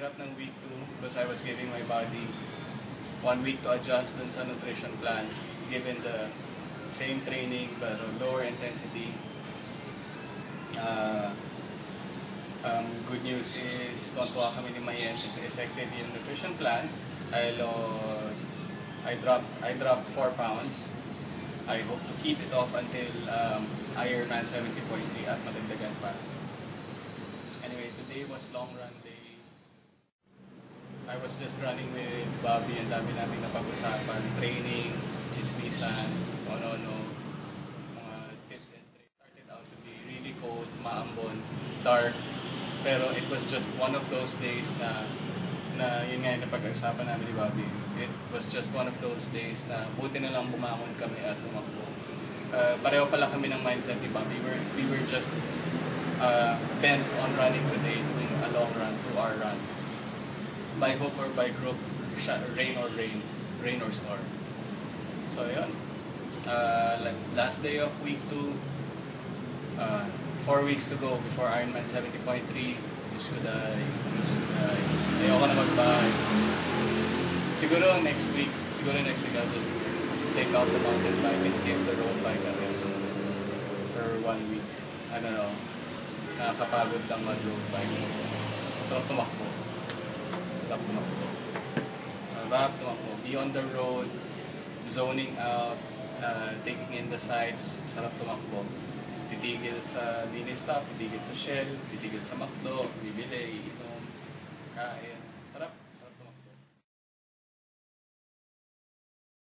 hirap ng week 2 because I was giving my body 1 week to adjust dun sa nutrition plan given the same training but lower intensity. Good news is tuwa kami ni Mayen kasi effective yung nutrition plan. I dropped 4 pounds. I hope to keep it off until Ironman 70.3 at madagdagan pa. Anyway, today was long run day. I was just running with Bobby and dami namin napag-usapan. Training, chismisan, mga tips and tricks. Started out to be really cold, maambon, dark. Pero it was just one of those days na yun nga yung napag-usapan namin ni Bobby. It was just one of those days na buti na lang bumangon kami at tumakbo. Pareho pala kami ng mindset ni Bobby. We were just bent on running today, doing a long run, 2-hour run. By hook or by crook, rain or storm. So yun. Last day of week 2, 4 weeks to go before Ironman 70.3. Yusuday. Ayoko na magbahay. Siguro next week I'll just take out the mountain bike and give the road bike a rest for 1 week. I don't know. Nakakapagod lang mag-road bike. Sarap tumakbo. Be on the road, zoning out, taking in the sights. Sarap tumakbo. Titigil sa mini stop, titigil sa Shell, titigil sa McDo, bibili, iinom, kain.